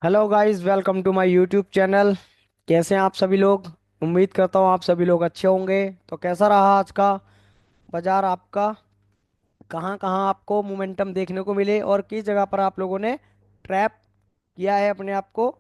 Hello guys, welcome to my YouTube channel. कैसे हैं आप सभी लोग? उम्मीद करता हूँ आप सभी लोग अच्छे होंगे। तो कैसा रहा आज का बाजार आपका? कहाँ कहाँ आपको मोमेंटम देखने को मिले और किस जगह पर आप लोगों ने ट्रैप किया है अपने आप को?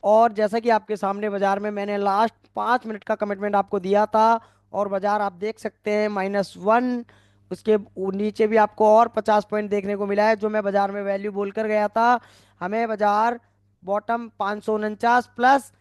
और जैसा कि आपके सामने बाजार में मैंने लास्ट 5 मिनट का कमिटमेंट आपको दिया था, और बाजार आप देख सकते हैं -1। उसके नीचे भी आपको और 50 पॉइंट देखने को मिला है, जो मैं बाजार में वैल्यू बोलकर गया था। हमें बाजार बॉटम 549 प्लस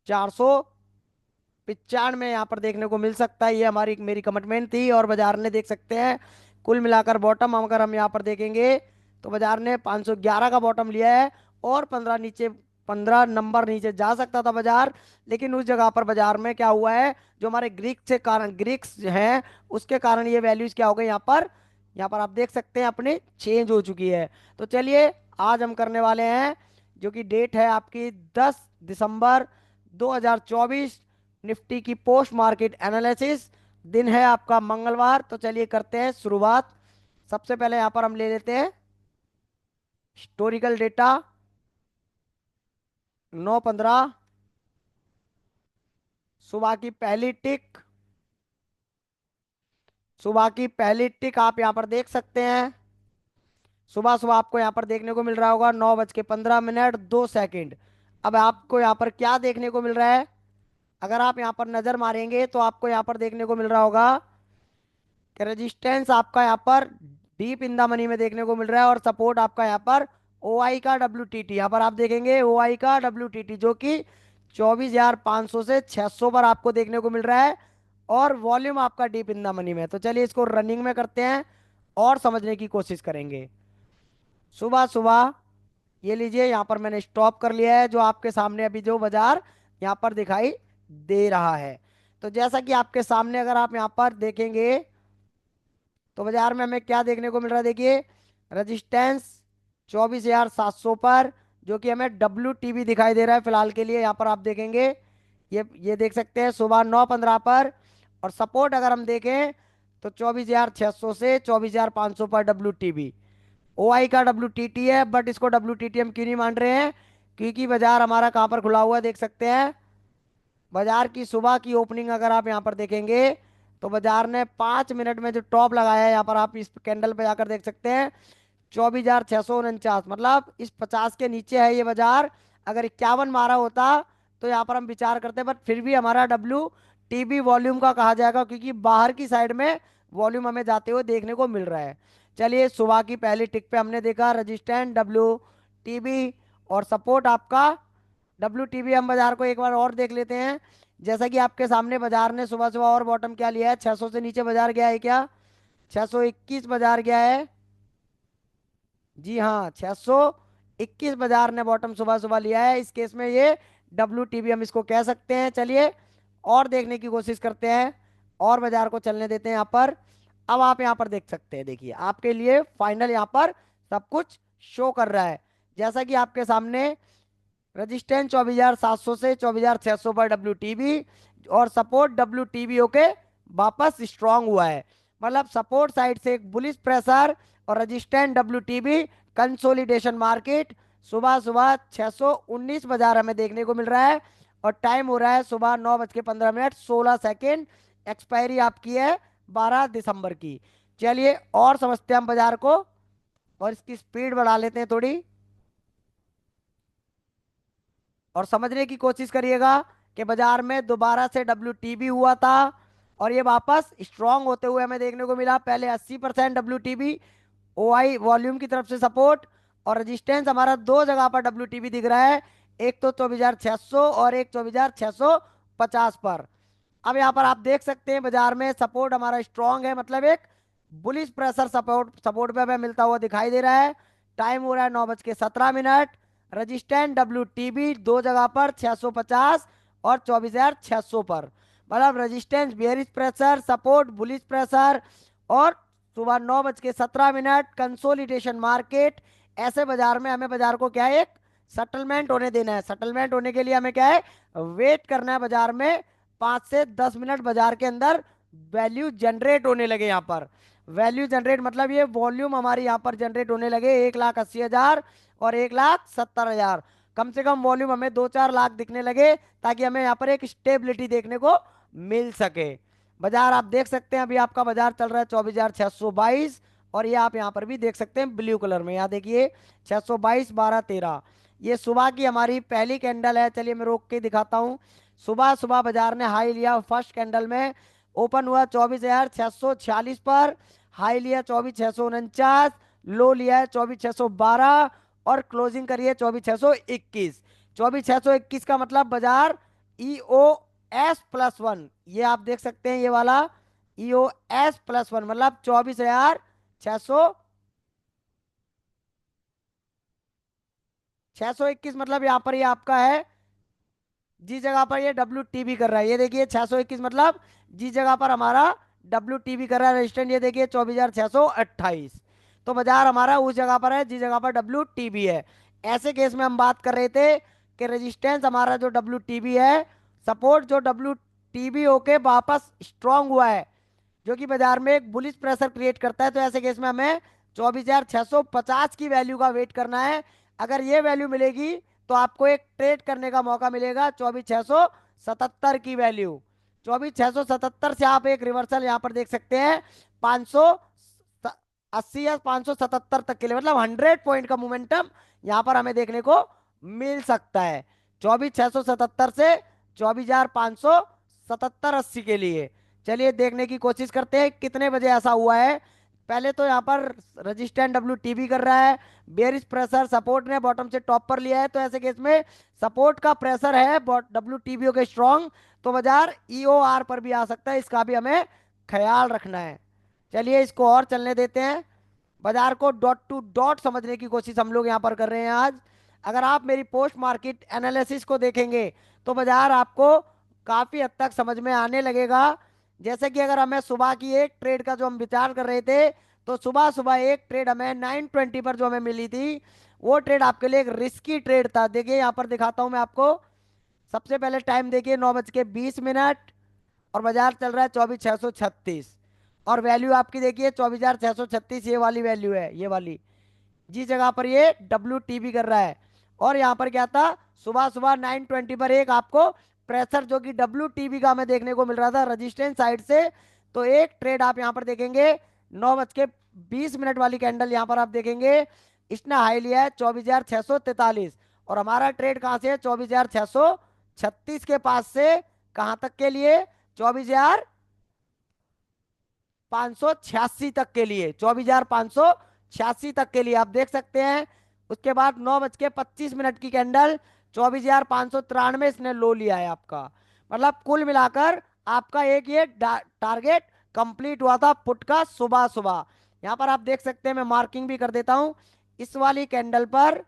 495 यहाँ पर देखने को मिल सकता है। ये हमारी मेरी कमिटमेंट थी, और बाजार ने देख सकते हैं कुल मिलाकर बॉटम अगर हम यहाँ पर देखेंगे तो बाजार ने 511 का बॉटम लिया है। और 15 नंबर नीचे जा सकता था बाजार, लेकिन उस जगह पर बाजार में क्या हुआ है, जो हमारे ग्रीक्स हैं, उसके कारण ये वैल्यूज क्या हो गई यहाँ पर आप देख सकते हैं अपनी चेंज हो चुकी है। तो चलिए, आज हम करने वाले हैं, जो कि डेट है आपकी 10 दिसंबर 2024, निफ्टी की पोस्ट मार्केट एनालिसिस। दिन है आपका मंगलवार। तो चलिए करते हैं शुरुआत। सबसे पहले यहां पर हम ले लेते हैं हिस्टोरिकल डेटा। 9/15 सुबह की पहली टिक। सुबह की पहली टिक आप यहां पर देख सकते हैं। सुबह सुबह आपको यहां पर देखने को मिल रहा होगा 9:15 2 सेकंड। अब आपको यहां पर क्या देखने को मिल रहा है? अगर आप यहां पर नजर मारेंगे तो आपको यहां पर देखने को मिल रहा होगा कि रेजिस्टेंस आपका यहाँ पर डीप इन द मनी में देखने को मिल रहा है, और सपोर्ट आपका यहाँ पर ओ आई का WTT। यहाँ पर आप देखेंगे ओ आई का WTT, जो कि 24,500 से 600 पर आपको देखने को मिल रहा है, और वॉल्यूम आपका डीप इन द मनी में। तो चलिए इसको रनिंग में करते हैं और समझने की कोशिश करेंगे। सुबह सुबह ये लीजिए, यहाँ पर मैंने स्टॉप कर लिया है, जो आपके सामने अभी जो बाजार यहाँ पर दिखाई दे रहा है। तो जैसा कि आपके सामने अगर आप यहाँ पर देखेंगे तो बाजार में हमें क्या देखने को मिल रहा है, देखिए रेजिस्टेंस 24,700 पर, जो कि हमें WTB दिखाई दे रहा है फिलहाल के लिए। यहाँ पर आप देखेंगे, ये देख सकते हैं सुबह 9:15 पर। और सपोर्ट अगर हम देखें तो 24,600 से 24,500 पर WTB। OI का WTT है, बट इसको WTT हम क्यों नहीं मान रहे हैं? क्योंकि बाजार हमारा कहाँ पर खुला हुआ है देख सकते हैं। बाजार की सुबह की ओपनिंग अगर आप यहाँ पर देखेंगे तो बाजार ने 5 मिनट में जो टॉप लगाया है, यहाँ पर आप इस कैंडल पे जाकर देख सकते हैं 24,649, मतलब इस 50 के नीचे है ये बाजार। अगर 51 मारा होता तो यहाँ पर हम विचार करते, बट फिर भी हमारा WTB वॉल्यूम का कहा जाएगा, क्योंकि बाहर की साइड में वॉल्यूम हमें जाते हुए देखने को मिल रहा है। चलिए, सुबह की पहली टिक पे हमने देखा रजिस्टेंट WTB, और सपोर्ट आपका WTB। हम बाजार को एक बार और देख लेते हैं। जैसा कि आपके सामने बाजार ने सुबह सुबह और बॉटम क्या लिया है, 600 से नीचे बाजार गया है क्या? 621 बाजार गया है। जी हाँ, 621 बाजार ने बॉटम सुबह सुबह लिया है। इस केस में ये WTB हम इसको कह सकते हैं। चलिए और देखने की कोशिश करते हैं, और बाजार को चलने देते हैं यहाँ पर। अब आप यहाँ पर देख सकते हैं, देखिए आपके लिए फाइनल यहाँ पर सब कुछ शो कर रहा है। जैसा कि आपके सामने रजिस्टेंस 24,700 से 24,600 पर WTB, और सपोर्ट WTB के वापस स्ट्रांग हुआ है। मतलब सपोर्ट साइड से एक बुलिश प्रेशर, और रजिस्टेंस WTB कंसोलिडेशन मार्केट। सुबह सुबह 619 बाजार हमें देखने को मिल रहा है, और टाइम हो रहा है सुबह 9:15 16 सेकेंड। एक्सपायरी आपकी है 12 दिसंबर की। चलिए और समझते हैं हम बाजार को, और इसकी स्पीड बढ़ा लेते हैं थोड़ी, और समझने की कोशिश करिएगा कि बाजार में दोबारा से WTB हुआ था, और ये वापस स्ट्रांग होते हुए हमें देखने को मिला। पहले 80% WTB, OI वॉल्यूम की तरफ से सपोर्ट, और रेजिस्टेंस हमारा दो जगह पर WTB दिख रहा है, एक तो 24,600 और एक 24,650 पर। अब यहाँ पर आप देख सकते हैं बाजार में सपोर्ट हमारा स्ट्रांग है, मतलब एक बुलिश प्रेशर सपोर्ट सपोर्ट पे हमें मिलता हुआ दिखाई दे रहा है। टाइम हो रहा है 9:17। रजिस्टेंट WTB दो जगह पर 650 और 24,600 पर, मतलब resistance bearish pressure, support bullish pressure. और सुबह 9:17 कंसोलिडेशन मार्केट। ऐसे बाजार में हमें बाजार को क्या है, एक सेटलमेंट होने देना है। सेटलमेंट होने के लिए हमें क्या है, वेट करना है बाजार में। 5 से 10 मिनट बाजार के अंदर वैल्यू जनरेट होने लगे। यहाँ पर वैल्यू जनरेट मतलब ये वॉल्यूम हमारी यहाँ पर जनरेट होने लगे 1,80,000 और 1,70,000। कम से कम वॉल्यूम हमें 2-4 लाख दिखने लगे, ताकि हमें यहाँ पर एक स्टेबिलिटी देखने को मिल सके। बाजार आप देख सकते हैं, अभी आपका बाजार चल रहा है 24,622। और ये आप यहाँ पर भी देख सकते हैं ब्लू कलर में, यहाँ देखिए 622, 12, 13। ये सुबह की हमारी पहली कैंडल है। चलिए मैं रोक के दिखाता हूँ। सुबह सुबह बाजार ने हाई लिया फर्स्ट कैंडल में, ओपन हुआ 24,646 पर, हाई लिया 24,649, लो लिया है 24,612, और क्लोजिंग करिए 24,621। 24,621 का मतलब बाजार EOS+1, ये आप देख सकते हैं, ये वाला EOS+1 मतलब 24,621, मतलब यहाँ पर ये आपका है जिस जगह पर ये WTB कर रहा है। ये देखिए 621 मतलब जिस जगह पर हमारा WTB कर रहा है रेजिस्टेंस, ये देखिए 24,628। तो बाजार हमारा उस जगह पर है जिस जगह पर WTB है। ऐसे केस में हम बात कर रहे थे कि रेजिस्टेंस हमारा जो WTB है, सपोर्ट जो WTB होके वापस स्ट्रांग हुआ है, जो कि बाजार में एक बुलिश प्रेशर क्रिएट करता है। तो ऐसे केस में हमें 24,650 की वैल्यू का वेट करना है। अगर ये वैल्यू मिलेगी तो आपको एक ट्रेड करने का मौका मिलेगा 24,677 की वैल्यू। 24,677 से आप एक रिवर्सल यहाँ पर देख सकते हैं 580 या 577 तक के लिए, मतलब 100 पॉइंट का मोमेंटम यहाँ पर हमें देखने को मिल सकता है 24,677 से 24,577-80 के लिए। चलिए देखने की कोशिश करते हैं कितने बजे ऐसा हुआ है। पहले तो यहाँ पर रजिस्टेंट WTB कर रहा है, बेरिश प्रेशर सपोर्ट ने बॉटम से टॉप पर लिया है। तो ऐसे केस में सपोर्ट का प्रेशर है WTB के स्ट्रॉन्ग, तो बाजार EOR पर भी आ सकता है, इसका भी हमें ख्याल रखना है। चलिए इसको और चलने देते हैं। बाजार को डॉट टू डॉट समझने की कोशिश हम लोग यहाँ पर कर रहे हैं आज। अगर आप मेरी पोस्ट मार्केट एनालिसिस को देखेंगे तो बाजार आपको काफी हद तक समझ में आने लगेगा। जैसे कि अगर हमें सुबह की एक ट्रेड का जो हम विचार कर रहे थे, तो सुबह सुबह एक ट्रेड हमें 920 पर जो हमें मिली थी, वो ट्रेड आपके लिए एक रिस्की ट्रेड था। देखिए यहाँ पर दिखाता हूं मैं आपको। सबसे पहले टाइम देखिए 9:20, और बाजार चल रहा है 24,636, और वैल्यू आपकी देखिए 24,636, ये वाली वैल्यू है, ये वाली जिस जगह पर ये WTB कर रहा है। और यहाँ पर क्या था, सुबह सुबह 920 पर एक आपको प्रेशर जो कि WTB का हमें देखने को मिल रहा था रजिस्टेंस साइड से। तो एक ट्रेड आप यहाँ पर देखेंगे 9:20 वाली कैंडल यहाँ पर आप देखेंगे, इसने हाई लिया है 24,643, और हमारा ट्रेड कहाँ से है 24,636 के पास से कहाँ तक के लिए, 24,586 तक के लिए, 24,586 तक के लिए आप देख सकते हैं। उसके बाद 9:25 की कैंडल 24,593 इसने लो लिया है आपका। मतलब कुल मिलाकर आपका एक ये टारगेट कंप्लीट हुआ था पुट का सुबह सुबह। यहाँ पर आप देख सकते हैं, मैं मार्किंग भी कर देता हूं, इस वाली कैंडल पर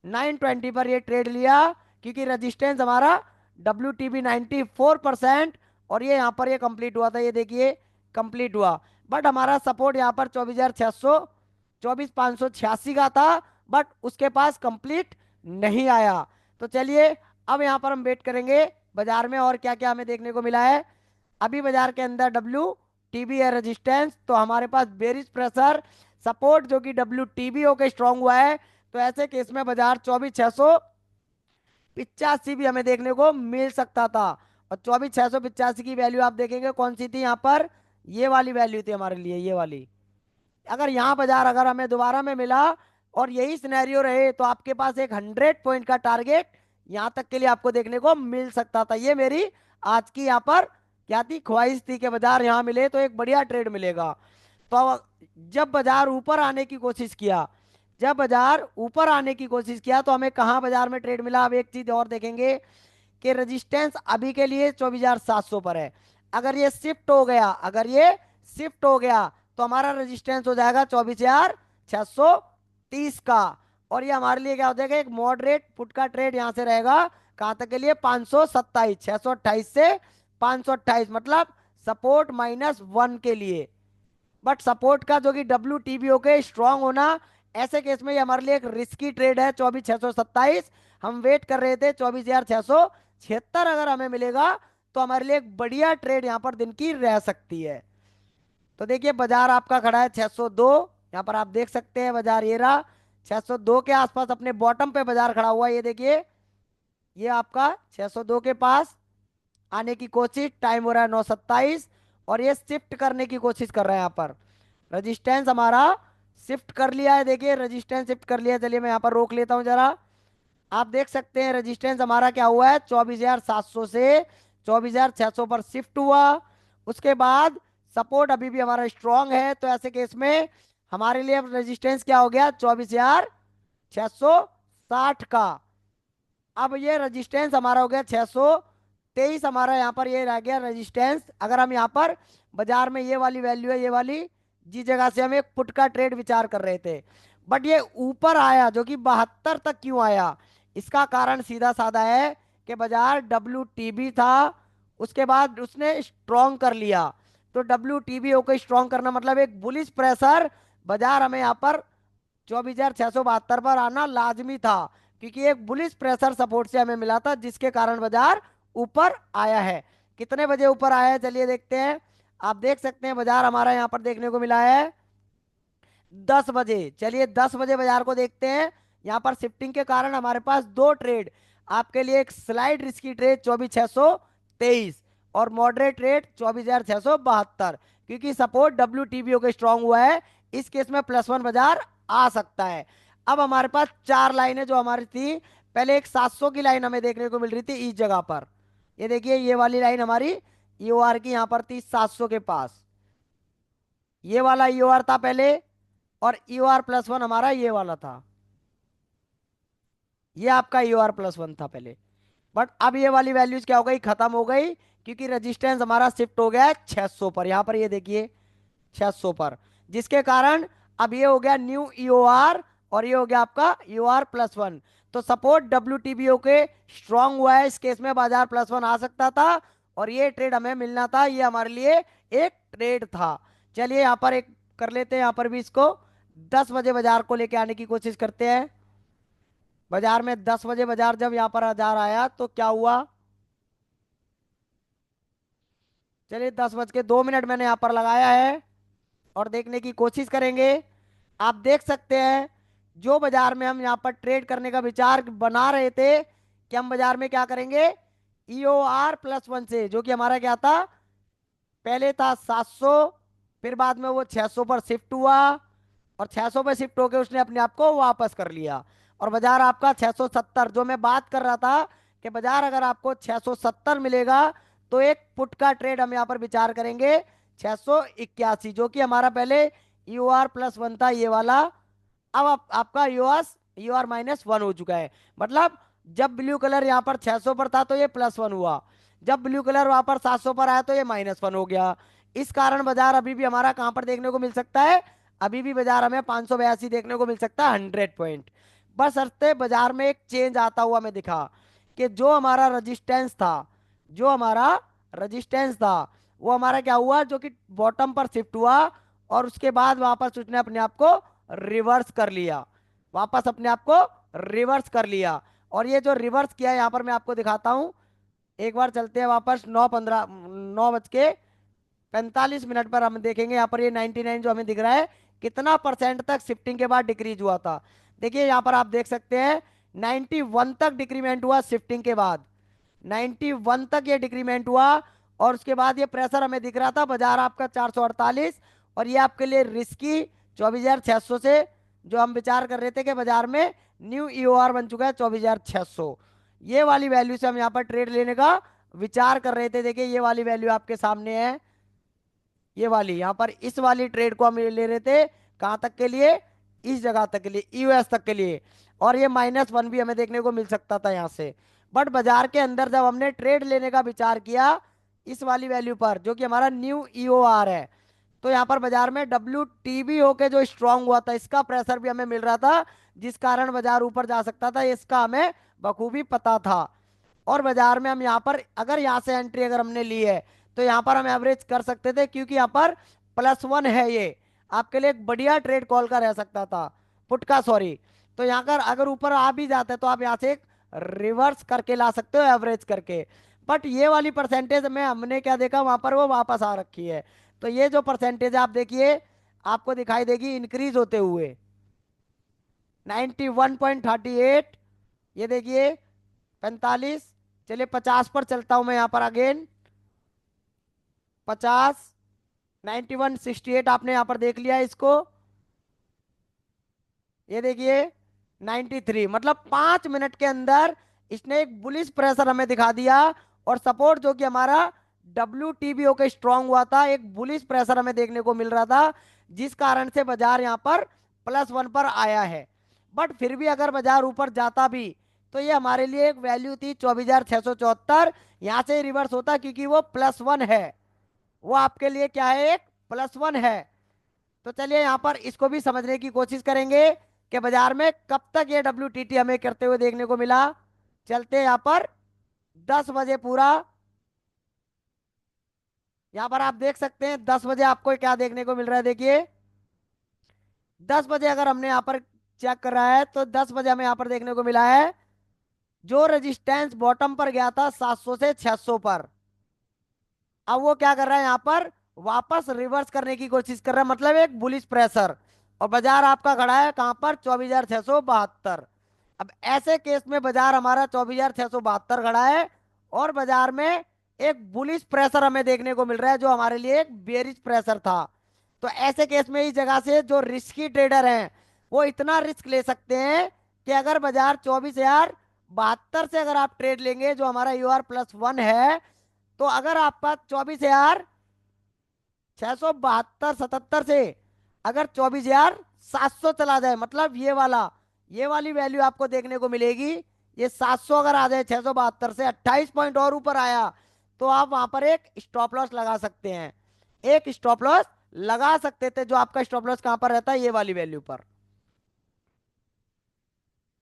920 पर ये ट्रेड लिया, क्योंकि रेजिस्टेंस हमारा WTB 94%, और ये यहाँ पर ये कंप्लीट हुआ था, ये देखिए कंप्लीट हुआ। बट हमारा सपोर्ट यहाँ पर 24,586 का था, बट उसके पास कंप्लीट नहीं आया। तो चलिए अब यहाँ पर हम वेट करेंगे बाजार में और क्या क्या हमें देखने को मिला है। अभी बाजार के अंदर WTB है रेजिस्टेंस, तो हमारे पास बेरिश प्रेशर सपोर्ट जो कि WTB होकर स्ट्रांग हुआ है। तो ऐसे केस में बाजार 24,685 भी हमें देखने को मिल सकता था। और 24,685 की वैल्यू आप देखेंगे कौन सी थी, यहाँ पर ये वाली वैल्यू थी हमारे लिए, ये वाली। अगर यहाँ बाजार अगर हमें दोबारा में मिला और यही सिनेरियो रहे, तो आपके पास एक 100 पॉइंट का टारगेट यहाँ तक के लिए आपको देखने को मिल सकता था। ये मेरी आज की यहाँ पर क्या थी, ख्वाहिश थी कि बाजार यहाँ मिले तो एक बढ़िया ट्रेड मिलेगा। तो जब बाजार ऊपर आने की कोशिश किया, जब बाजार ऊपर आने की कोशिश किया, तो हमें कहाँ बाजार में ट्रेड मिला। अब एक चीज और देखेंगे कि रेजिस्टेंस अभी के लिए 24,700 पर है। अगर ये शिफ्ट हो गया, अगर ये शिफ्ट हो गया, तो हमारा रेजिस्टेंस हो जाएगा 24,630 का। और ये हमारे लिए क्या हो जाएगा, एक मॉडरेट पुट का ट्रेड यहाँ से रहेगा कहाँ तक के लिए, 527, 628 से 528, मतलब सपोर्ट -1 के लिए। बट सपोर्ट का जो कि WTB के स्ट्रांग होना, ऐसे केस में ये हमारे लिए एक रिस्की ट्रेड है। 24,627 हम वेट कर रहे थे, 24,676 अगर हमें मिलेगा तो हमारे लिए एक बढ़िया ट्रेड यहाँ पर दिन की रह सकती है। तो देखिए बाजार आपका खड़ा है 602, यहाँ पर आप देख सकते हैं बाजार ये रहा 602 के आसपास अपने बॉटम पे बाजार खड़ा हुआ है। ये देखिए, ये आपका 602 के पास आने की कोशिश, टाइम हो रहा है 9:27, और ये शिफ्ट करने की कोशिश कर रहा है यहाँ पर। रजिस्टेंस हमारा शिफ्ट कर लिया है, देखिए रजिस्टेंस शिफ्ट कर लिया है। चलिए मैं यहाँ पर रोक लेता हूँ जरा। आप देख सकते हैं रेजिस्टेंस हमारा क्या हुआ है, 24,700 से 24,600 पर शिफ्ट हुआ। उसके बाद सपोर्ट अभी भी हमारा स्ट्रांग है, तो ऐसे केस में हमारे लिए अब रेजिस्टेंस क्या हो गया, 24,660 का। अब ये रेजिस्टेंस हमारा हो गया 623, हमारा यहाँ पर ये रह गया रेजिस्टेंस। अगर हम यहाँ पर बाजार में ये वाली वैल्यू है, ये वाली जिस जगह से हम एक पुट का ट्रेड विचार कर रहे थे, बट ये ऊपर आया जो कि 72 तक क्यों आया, इसका कारण सीधा साधा है कि बाजार WTB था, उसके बाद उसने स्ट्रॉन्ग कर लिया। तो WTB होकर स्ट्रॉन्ग करना मतलब एक बुलिश प्रेशर, बाजार हमें यहाँ पर 24,672 पर आना लाजमी था, क्योंकि एक बुलिश प्रेशर सपोर्ट से हमें मिला था, जिसके कारण बाजार ऊपर आया है। कितने बजे ऊपर आया है चलिए देखते हैं। आप देख सकते हैं बाजार हमारा यहाँ पर देखने को मिला है 10 बजे। चलिए 10 बजे बाजार को देखते हैं। यहाँ पर शिफ्टिंग के कारण हमारे पास दो ट्रेड आपके लिए, एक स्लाइड रिस्की ट्रेड 24,623 और मॉडरेट ट्रेड 24,672, क्योंकि सपोर्ट WTBO के स्ट्रांग हुआ है, इस केस में +1 बाजार आ सकता है। अब हमारे पास चार लाइनें जो हमारी थी, पहले एक 700 की लाइन हमें देखने को मिल रही थी इस जगह पर। ये देखिए ये वाली लाइन हमारी EOR की यहाँ पर थी 700 के पास, ये वाला EOR था पहले, और EOR+1 हमारा ये वाला था, ये आपका EOR+1 था पहले। बट अब ये वाली वैल्यूज क्या हो गई, खत्म हो गई, क्योंकि रेजिस्टेंस हमारा शिफ्ट हो गया है 600 पर। यहाँ पर ये देखिए 600 पर, जिसके कारण अब ये हो गया न्यू EOR, और ये हो गया आपका EOR+1। तो सपोर्ट WTBO के स्ट्रांग हुआ है, इस केस में बाजार +1 आ सकता था, और ये ट्रेड हमें मिलना था, ये हमारे लिए एक ट्रेड था। चलिए यहाँ पर एक कर लेते हैं, यहाँ पर भी इसको 10 बजे बाजार को लेके आने की कोशिश करते हैं। बाजार में 10 बजे बाजार जब यहाँ पर बाजार आया तो क्या हुआ, चलिए 10:02 मैंने यहाँ पर लगाया है, और देखने की कोशिश करेंगे। आप देख सकते हैं जो बाजार में हम यहाँ पर ट्रेड करने का विचार बना रहे थे कि हम बाजार में क्या करेंगे, EOR+1 से, जो कि हमारा क्या था, पहले था 700, फिर बाद में वो 600 पर शिफ्ट हुआ, और 600 पे शिफ्ट होकर उसने अपने आप को वापस कर लिया, और बाजार आपका 670, जो मैं बात कर रहा था कि बाजार अगर आपको 670 मिलेगा तो एक पुट का ट्रेड हम यहाँ पर विचार करेंगे 681, जो कि हमारा पहले EOR+1 था ये वाला। अब आपका EOR-1 हो चुका है, मतलब जब ब्लू कलर यहाँ पर 600 पर था तो ये +1 हुआ, जब ब्लू कलर वहां पर 700 पर आया तो ये -1 हो गया। इस कारण बाजार अभी भी हमारा कहां पर देखने को मिल सकता है, अभी भी बाजार हमें 582 देखने को मिल सकता है 100 पॉइंट। बस अर्थे बाजार में एक चेंज आता हुआ मैं दिखा कि जो हमारा रजिस्टेंस था, जो हमारा रजिस्टेंस था वो हमारा क्या हुआ, जो कि बॉटम पर शिफ्ट हुआ, और उसके बाद वापस उसने अपने आप को रिवर्स कर लिया, वापस अपने आप को रिवर्स कर लिया। और ये जो रिवर्स किया है यहाँ पर मैं आपको दिखाता हूं, एक बार चलते हैं वापस 9:45 पर हम देखेंगे यहाँ पर ये 99 जो हमें दिख रहा है कितना परसेंट तक शिफ्टिंग के बाद डिक्रीज हुआ था। देखिए यहाँ पर आप देख सकते हैं 91 तक डिक्रीमेंट हुआ शिफ्टिंग के बाद, 91 तक ये डिक्रीमेंट हुआ, और उसके बाद ये प्रेशर हमें दिख रहा था बाजार आपका 448, और ये आपके लिए रिस्की 24,600 से, जो हम विचार कर रहे थे कि बाजार में न्यू EOR बन चुका है 24,600, ये वाली वैल्यू से हम यहाँ पर ट्रेड लेने का विचार कर रहे थे। देखिए ये वाली वैल्यू आपके सामने है, ये वाली यहाँ पर इस वाली ट्रेड को हम ले रहे थे कहाँ तक के लिए, इस जगह तक के लिए, US तक के लिए, और ये -1 भी हमें देखने को मिल सकता था यहाँ से। बट बाजार के अंदर जब हमने ट्रेड लेने का विचार किया इस वाली वैल्यू पर, जो कि हमारा न्यू EOR है, तो यहाँ पर बाजार में WTB होके जो स्ट्रांग हुआ था इसका प्रेशर भी हमें मिल रहा था, जिस कारण बाजार ऊपर जा सकता था, इसका हमें बखूबी पता था। और बाजार में हम यहाँ पर अगर यहाँ से एंट्री अगर हमने ली है तो यहाँ पर हम एवरेज कर सकते थे, क्योंकि यहाँ पर +1 है, ये आपके लिए एक बढ़िया ट्रेड कॉल का रह सकता था, पुट का सॉरी। तो यहाँ कर अगर ऊपर आ भी जाते हैं तो आप यहाँ से एक रिवर्स करके ला सकते हो एवरेज करके। बट ये वाली परसेंटेज में हमने क्या देखा, वहां पर वो वापस आ रखी है, तो ये जो परसेंटेज आप देखिए आपको दिखाई देगी इंक्रीज होते हुए, 91.38, ये देखिए 45। चलिए 50 पर चलता हूं मैं यहाँ पर अगेन। 50, 91.68 आपने यहाँ पर देख लिया इसको। ये देखिए 93, मतलब 5 मिनट के अंदर इसने एक बुलिश प्रेशर हमें दिखा दिया। और सपोर्ट जो कि हमारा WTBO के स्ट्रांग हुआ था, एक बुलिश प्रेशर हमें देखने को मिल रहा था, जिस कारण से बाजार यहाँ पर +1 पर आया है। बट फिर भी अगर बाजार ऊपर जाता भी तो ये हमारे लिए एक वैल्यू थी 24,674। यहाँ से रिवर्स होता क्योंकि वो +1 है, वो आपके लिए क्या है, एक +1 है। तो चलिए यहाँ पर इसको भी समझने की कोशिश करेंगे कि बाजार में कब तक ये WTT हमें करते हुए देखने को मिला। चलते हैं यहाँ पर 10 बजे पूरा। यहाँ पर आप देख सकते हैं 10 बजे आपको क्या देखने को मिल रहा है, देखिए 10 बजे अगर हमने यहाँ पर चेक कर रहा है तो 10 बजे हमें यहाँ पर देखने को मिला है जो रेजिस्टेंस बॉटम पर गया था 700 से 600 पर, अब वो क्या कर रहा है यहाँ पर वापस रिवर्स करने की कोशिश कर रहा है, मतलब एक बुलिश प्रेशर। और बाजार आपका खड़ा है कहां पर, 24,672। अब ऐसे केस में बाजार हमारा 24,672 खड़ा है और बाजार में एक बुलिश प्रेशर हमें देखने को मिल रहा है जो हमारे लिए एक बेरिश प्रेशर था। तो ऐसे केस में इस जगह से जो रिस्की ट्रेडर हैं वो इतना रिस्क ले सकते हैं कि अगर बाजार 24,072 से अगर आप ट्रेड लेंगे जो हमारा UR+1 है, तो अगर आपका 24,672 से अगर 24,700 चला जाए, मतलब ये वाली वैल्यू आपको देखने को मिलेगी। ये 700 अगर आ जाए 672 से 28 पॉइंट और ऊपर आया तो आप वहां पर एक स्टॉप लॉस लगा सकते हैं। एक स्टॉप लॉस लगा सकते थे, जो आपका स्टॉप लॉस कहां पर रहता है, ये वाली वैल्यू पर।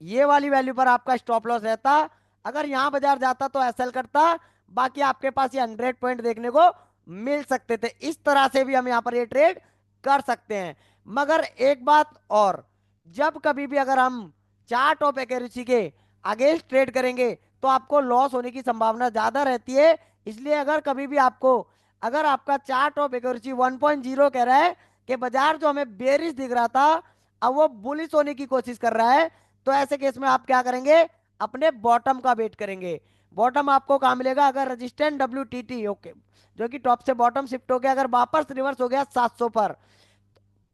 ये वाली वैल्यू पर आपका स्टॉप लॉस रहता। अगर यहां बाजार जाता तो एसएल करता, बाकी आपके पास ये 100 पॉइंट देखने को मिल सकते थे। इस तरह से भी हम यहां पर ये ट्रेड कर सकते हैं। मगर एक बात और, जब कभी भी अगर हम चार्ट ऑफ एक्यूरेसी के अगेंस्ट ट्रेड करेंगे तो आपको लॉस होने की संभावना ज्यादा रहती है। इसलिए अगर कभी भी आपको, अगर आपका चार्ट ऑफ एक्यूरेसी 1.0 कह रहा है कि बाजार जो हमें बेरिश दिख रहा था अब वो बुलिश होने की कोशिश कर रहा है, तो ऐसे केस में आप क्या करेंगे, अपने बॉटम का वेट करेंगे। बॉटम आपको कहां मिलेगा, अगर रजिस्टेंट WTT ओके जो कि टॉप से बॉटम शिफ्ट हो गया, अगर वापस रिवर्स हो गया 700 पर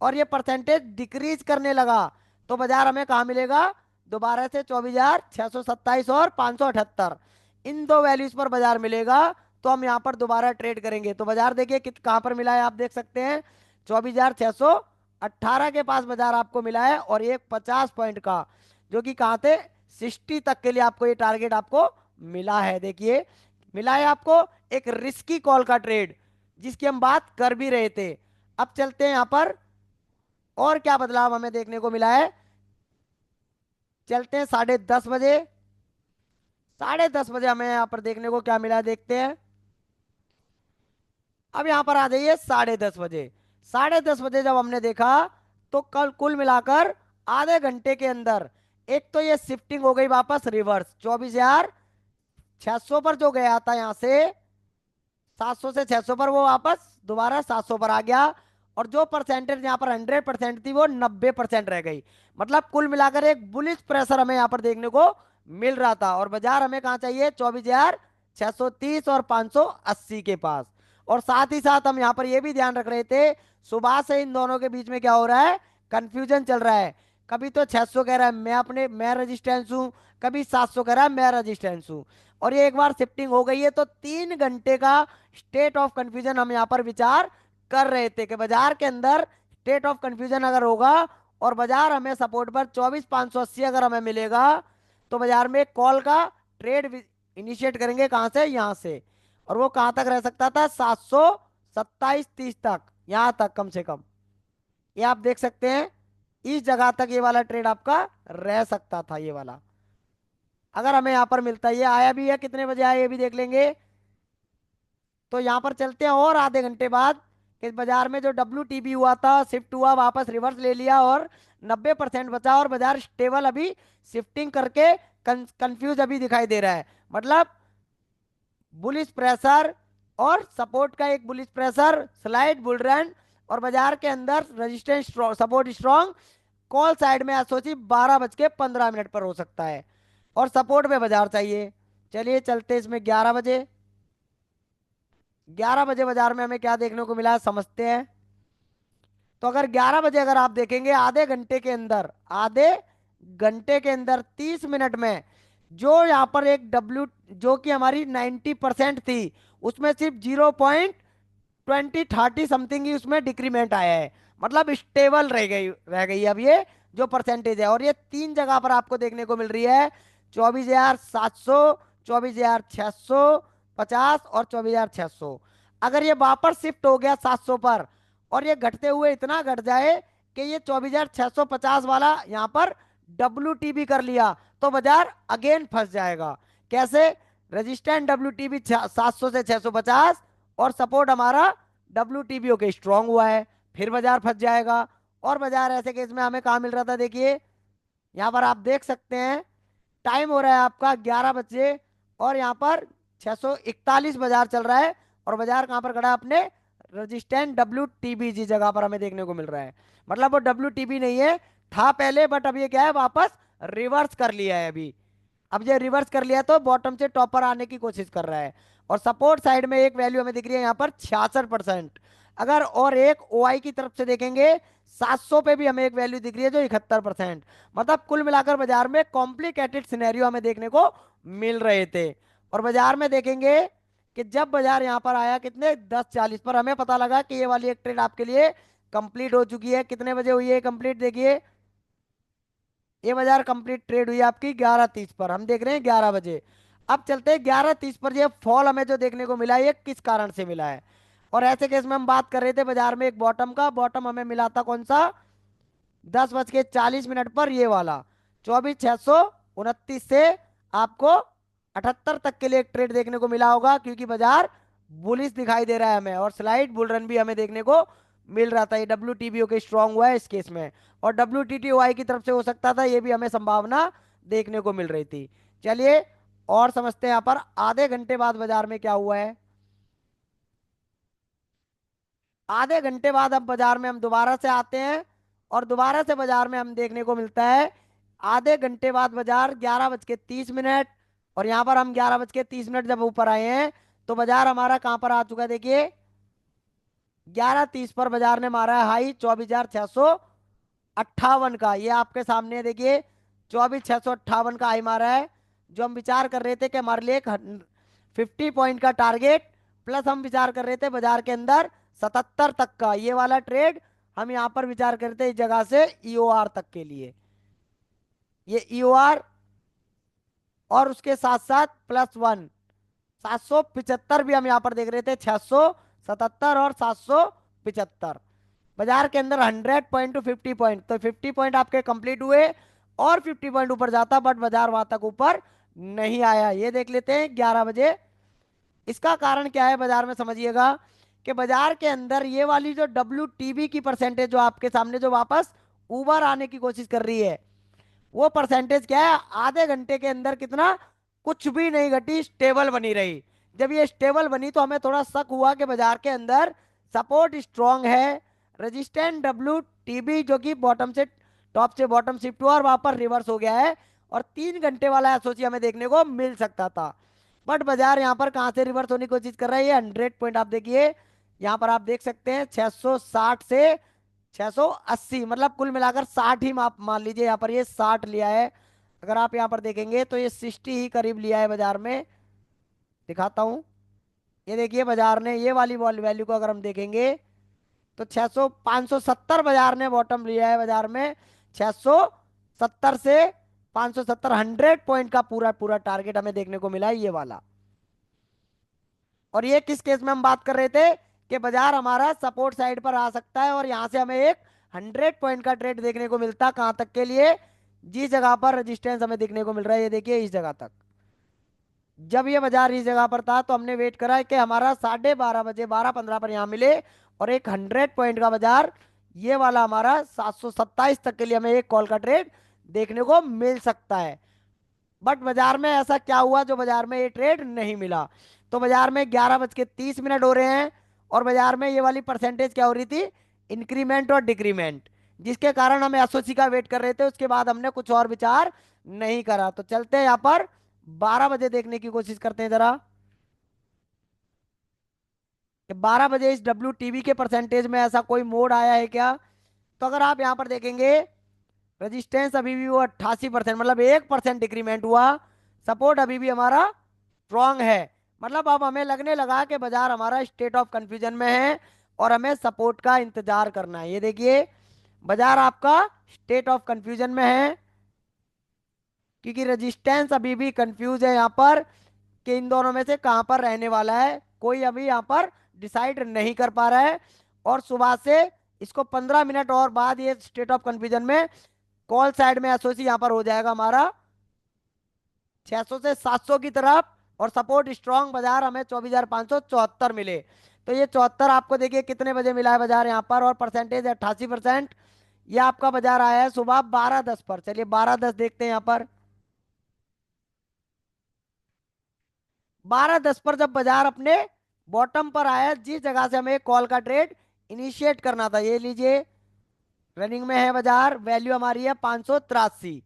और ये परसेंटेज डिक्रीज करने लगा, तो बाजार हमें कहां मिलेगा, दोबारा से 24,627 और 578, इन दो वैल्यूज पर बाजार मिलेगा। तो हम यहाँ पर दोबारा ट्रेड करेंगे। तो बाजार देखिए कित कहां पर मिला है, आप देख सकते हैं 24,618 के पास बाजार आपको मिला है और एक 50 पॉइंट का, जो कि कहाँ थे 60 तक के लिए आपको ये टारगेट आपको मिला है। देखिए मिला है आपको एक रिस्की कॉल का ट्रेड, जिसकी हम बात कर भी रहे थे। अब चलते हैं यहाँ पर और क्या बदलाव हमें देखने को मिला है। चलते हैं 10:30 बजे। 10:30 बजे हमें यहाँ पर देखने को क्या मिला है, देखते हैं। अब यहाँ पर आ जाइए 10:30 बजे। 10:30 बजे जब हमने देखा तो कल कुल मिलाकर आधे घंटे के अंदर एक तो ये शिफ्टिंग हो गई वापस रिवर्स, 24,600 पर जो गया था यहाँ से 700 से 600 पर, वो वापस दोबारा 700 पर आ गया। और जो परसेंटेज यहाँ पर 100% थी वो 90% रह गई। मतलब कुल मिलाकर एक बुलिश प्रेशर हमें यहाँ पर देखने को मिल रहा था। और बाजार हमें कहाँ चाहिए, 24,630 और 580 के पास। और साथ ही साथ हम यहाँ पर ये भी ध्यान रख रहे थे, सुबह से इन दोनों के बीच में क्या हो रहा है, कंफ्यूजन चल रहा है। कभी तो 600 कह रहा है मैं रजिस्टेंस हूँ, कभी 700 कह रहा है मैं रजिस्टेंस हूँ। और ये एक बार शिफ्टिंग हो गई है तो 3 घंटे का स्टेट ऑफ कंफ्यूजन हम यहाँ पर विचार कर रहे थे कि बाजार के अंदर स्टेट ऑफ कंफ्यूजन अगर होगा और बाजार हमें सपोर्ट पर 24,580 अगर हमें मिलेगा, तो बाजार में कॉल का ट्रेड इनिशिएट करेंगे कहां से, यहां से। और वो कहां तक रह सकता था, 727-30 तक, यहां तक कम से कम। ये आप देख सकते हैं इस जगह तक ये वाला ट्रेड आपका रह सकता था, ये वाला अगर हमें यहाँ पर मिलता है। ये आया भी है, कितने बजे आया ये भी देख लेंगे। तो यहाँ पर चलते हैं और आधे घंटे बाद इस बाजार में जो WTB हुआ था शिफ्ट हुआ, वापस रिवर्स ले लिया और 90% बचा और बाजार स्टेबल अभी शिफ्टिंग करके कंफ्यूज अभी दिखाई दे रहा है। मतलब बुलिश प्रेशर और सपोर्ट का एक bullish pressure, slide bull run और बाजार के अंदर resistance support strong, call side में एसओसी 12 बज के 15 मिनट पर हो सकता है, और सपोर्ट पे बाजार चाहिए। चलिए चलते इसमें 11 बजे। 11 बजे बाजार में हमें क्या देखने को मिला है समझते हैं। तो अगर 11 बजे अगर आप देखेंगे, आधे घंटे के अंदर 30 मिनट में जो यहाँ पर एक डब्ल्यू, जो कि हमारी 90% थी, उसमें सिर्फ 0.20 30 समथिंग ही उसमें डिक्रीमेंट आया है। मतलब स्टेबल रह गई अब ये जो परसेंटेज है। और ये तीन जगह पर आपको देखने को मिल रही है, 24,700, 24,650 और 24,600। अगर ये वापस शिफ्ट हो गया 700 पर, और ये घटते हुए इतना घट जाए कि ये 24,650 वाला यहाँ पर WTB कर लिया, तो बाजार अगेन फंस जाएगा। कैसे? रेजिस्टेंट WTB 700 से 650, और सपोर्ट हमारा WTB होके स्ट्रांग हुआ है, फिर बाजार फंस जाएगा। और बाजार ऐसे केस में हमें कहाँ मिल रहा था, देखिए यहाँ पर आप देख सकते हैं, टाइम हो रहा है आपका 11 बजे, और यहाँ पर 641 बाजार चल रहा है। और बाजार कहाँ पर खड़ा है? अपने रजिस्टेंट WTB जी जगह पर हमें देखने को मिल रहा है। मतलब वो WTB नहीं है, था पहले, बट अब ये क्या है, वापस रिवर्स कर लिया है अभी। अब ये रिवर्स कर लिया तो बॉटम से टॉप पर आने की कोशिश कर रहा है। और सपोर्ट साइड में एक वैल्यू हमें दिख रही है यहाँ पर 66%। अगर और एक OI की तरफ से देखेंगे, 700 पे भी हमें एक वैल्यू दिख रही है जो 71%। मतलब कुल मिलाकर बाजार में कॉम्प्लिकेटेड सिनेरियो हमें देखने को मिल रहे थे। और बाजार में देखेंगे कि जब बाजार यहाँ पर आया कितने 10:40 पर, हमें पता लगा कि ये वाली एक ट्रेड आपके लिए कंप्लीट हो चुकी है। कितने बजे हुई है कंप्लीट? देखिए ये बाजार कंप्लीट ट्रेड हुई है आपकी 11:30 पर, हम देख रहे हैं 11 बजे। अब चलते हैं 11:30 पर, ये फॉल हमें जो देखने को मिला है ये किस कारण से मिला है। और ऐसे केस में हम बात कर रहे थे बाजार में एक बॉटम का, बॉटम हमें मिला था कौन सा? 10:40 पर, ये वाला 24,629 से आपको 78 तक के लिए एक ट्रेड देखने को मिला होगा, क्योंकि बाजार बुलिश दिखाई दे रहा है हमें, और स्लाइड बुल रन भी हमें देखने को मिल रहा था। ये WTBO के स्ट्रांग हुआ है इस केस में, और WTTOI की तरफ से हो सकता था, ये भी हमें संभावना देखने को मिल रही थी। चलिए और समझते हैं यहाँ पर आधे घंटे बाद बाजार में क्या हुआ है। आधे घंटे बाद अब बाजार में हम दोबारा से आते हैं, और दोबारा से बाजार में हम देखने को मिलता है आधे घंटे बाद बाजार 11:30। और यहाँ पर हम 11:30 जब ऊपर आए हैं, तो बाजार हमारा कहाँ पर आ चुका है? देखिए 11:30 पर बाजार ने मारा है हाई 24,658 का, ये आपके सामने है, देखिए 24,658 का हाई मारा है। जो हम विचार कर रहे थे कि हमारे लिए 50 पॉइंट का टारगेट, प्लस हम विचार कर रहे थे बाजार के अंदर 77 तक का, ये वाला ट्रेड हम यहाँ पर विचार करते हैं इस जगह से EOR तक के लिए। ये EOR और उसके साथ साथ +1 775 भी हम यहाँ पर देख रहे थे, 677 और 775 बाजार के अंदर 100 पॉइंट टू 50 पॉइंट, तो 50 पॉइंट आपके कंप्लीट हुए, और 50 पॉइंट ऊपर जाता, बट बाजार वहां तक ऊपर नहीं आया। ये देख लेते हैं 11 बजे। इसका कारण क्या है बाजार में, समझिएगा कि बाजार के अंदर ये वाली जो WTB की परसेंटेज जो आपके सामने जो वापस ऊपर आने की कोशिश कर रही है, वो परसेंटेज क्या है, आधे घंटे के अंदर कितना, कुछ भी नहीं घटी, स्टेबल बनी रही। जब ये स्टेबल बनी तो हमें थोड़ा शक हुआ कि बाजार के अंदर सपोर्ट स्ट्रांग है, रेजिस्टेंट WTB जो कि बॉटम से टॉप से बॉटम शिफ्ट हुआ और वहां पर रिवर्स हो गया है, और 3 घंटे वाला एसओसी हमें देखने को मिल सकता था। बट बाजार यहाँ पर कहाँ से रिवर्स होने की कोशिश कर रहा है, ये 100 पॉइंट आप देखिए यहाँ पर आप देख सकते हैं, 660 से 680, मतलब कुल मिलाकर 60 ही आप मान लीजिए, यहाँ पर ये 60 लिया है। अगर आप यहाँ पर देखेंगे तो ये 60 ही करीब लिया है बाजार में। दिखाता हूँ, ये देखिए बाजार ने ये वाली वैल्यू को अगर हम देखेंगे, तो 570 बाजार ने बॉटम लिया है बाजार में। 670 से 570, 100 पॉइंट का पूरा पूरा टारगेट हमें देखने को मिला है ये वाला। और ये किस केस में हम बात कर रहे थे कि बाजार हमारा सपोर्ट साइड पर आ सकता है, और यहां से हमें एक 100 पॉइंट का ट्रेड देखने को मिलता, कहां तक के लिए, जिस जगह पर रेजिस्टेंस हमें देखने को मिल रहा है, ये देखिए इस जगह तक। जब ये बाजार इस जगह पर था तो हमने वेट करा कि हमारा 12:30 बजे 12:15 पर यहाँ मिले, और एक 100 पॉइंट का बाजार ये वाला हमारा 727 तक के लिए हमें एक कॉल का ट्रेड देखने को मिल सकता है। बट बाजार में ऐसा क्या हुआ जो बाजार में ये ट्रेड नहीं मिला? तो बाजार में 11:30 हो रहे हैं, और बाजार में ये वाली परसेंटेज क्या हो रही थी, इंक्रीमेंट और डिक्रीमेंट। जिसके कारण हम एसओसी का वेट कर रहे थे, उसके बाद हमने कुछ और विचार नहीं करा। तो चलते हैं यहाँ पर 12 बजे देखने की कोशिश करते हैं जरा, कि 12 बजे इस डब्ल्यू टीवी के परसेंटेज में ऐसा कोई मोड आया है क्या। तो अगर आप यहाँ पर देखेंगे, रेजिस्टेंस अभी भी वो 88%, मतलब 1% डिक्रीमेंट हुआ। सपोर्ट अभी भी हमारा स्ट्रांग है। मतलब अब हमें लगने लगा कि बाजार हमारा स्टेट ऑफ कंफ्यूजन में है और हमें सपोर्ट का इंतजार करना है। ये देखिए, बाजार आपका स्टेट ऑफ कंफ्यूजन में है, क्योंकि रेजिस्टेंस अभी भी कंफ्यूज है यहाँ पर कि इन दोनों में से कहां पर रहने वाला है, कोई अभी यहाँ पर डिसाइड नहीं कर पा रहा है। और सुबह से इसको 15 मिनट और बाद ये स्टेट ऑफ कंफ्यूजन में कॉल साइड में एसओसी यहाँ पर हो जाएगा हमारा 600 से 700 की तरफ। और सपोर्ट स्ट्रांग बाजार हमें 24,574 मिले। तो ये 74 आपको देखिए कितने बजे मिला है बाजार यहाँ पर, और परसेंटेज 88%। ये आपका बाजार आया है सुबह 12:10 पर। चलिए 12:10 देखते हैं यहाँ पर। 12:10 पर जब बाजार अपने बॉटम पर आया, जिस जगह से हमें कॉल का ट्रेड इनिशिएट करना था, ये लीजिए रनिंग में है बाजार, वैल्यू हमारी है 583।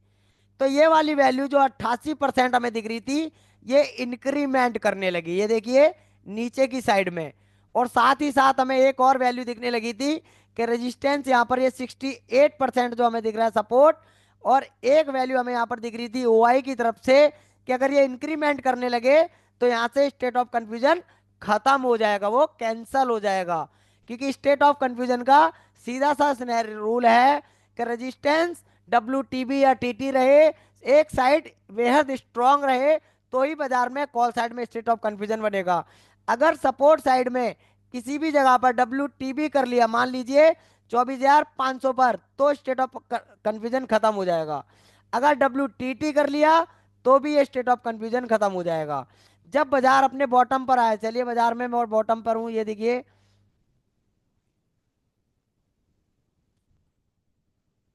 तो ये वाली वैल्यू जो 88% हमें दिख रही थी, ये इंक्रीमेंट करने लगी, ये देखिए नीचे की साइड में। और साथ ही साथ हमें एक और वैल्यू दिखने लगी थी कि रेजिस्टेंस यहाँ पर ये 68% जो हमें दिख रहा है सपोर्ट। और एक वैल्यू हमें यहाँ पर दिख रही थी ओआई की तरफ से कि अगर ये इंक्रीमेंट करने लगे तो यहाँ से स्टेट ऑफ कंफ्यूजन खत्म हो जाएगा, वो कैंसल हो जाएगा। क्योंकि स्टेट ऑफ कंफ्यूजन का सीधा सा रूल है कि रेजिस्टेंस डब्ल्यू टीबी या टीटी रहे, एक साइड बेहद स्ट्रांग रहे, तो ही बाजार में कॉल साइड में स्टेट ऑफ कंफ्यूजन बनेगा। अगर सपोर्ट साइड में किसी भी जगह पर डब्ल्यू टीबी कर लिया, मान लीजिए 24,500 पर, तो स्टेट ऑफ कंफ्यूजन खत्म हो जाएगा। अगर डब्ल्यू टीटी कर लिया तो भी ये स्टेट ऑफ कंफ्यूजन खत्म हो जाएगा। जब बाजार अपने बॉटम पर आए, चलिए बाजार में मैं और बॉटम पर हूं, ये देखिए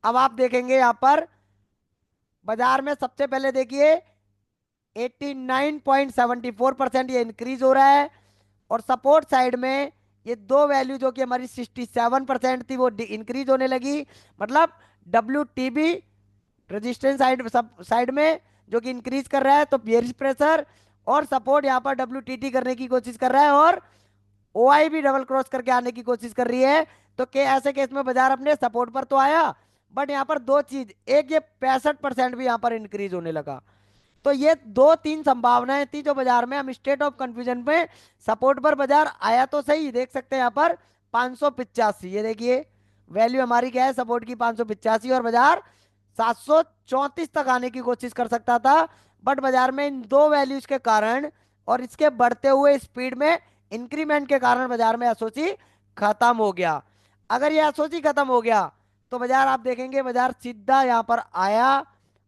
अब आप देखेंगे यहाँ पर बाजार में सबसे पहले देखिए 89.74% ये इंक्रीज हो रहा है। और सपोर्ट साइड में ये दो वैल्यू जो कि हमारी 67% थी, वो इंक्रीज होने लगी। मतलब W TB resistance side side में जो कि इंक्रीज कर रहा है, तो बेयरिश प्रेशर। और सपोर्ट यहाँ पर डब्ल्यू टीटी करने की कोशिश कर रहा है, और ओआई भी डबल क्रॉस करके आने की कोशिश कर रही है। तो के ऐसे केस में बाजार अपने सपोर्ट पर तो आया, बट यहाँ पर दो चीज, एक ये 65% भी यहाँ पर इंक्रीज होने लगा। तो ये दो तीन संभावनाएं थी जो बाजार में हम स्टेट ऑफ कंफ्यूजन में सपोर्ट पर बाजार आया तो सही, देख सकते हैं यहाँ पर 585, ये देखिए वैल्यू हमारी क्या है सपोर्ट की 585, और बाजार 734 तक आने की कोशिश कर सकता था। बट बाजार में इन दो वैल्यूज के कारण और इसके बढ़ते हुए स्पीड में इंक्रीमेंट के कारण बाजार में एसओसी खत्म हो गया। अगर ये एसओसी खत्म हो गया तो बाजार आप देखेंगे बाजार सीधा यहाँ पर आया।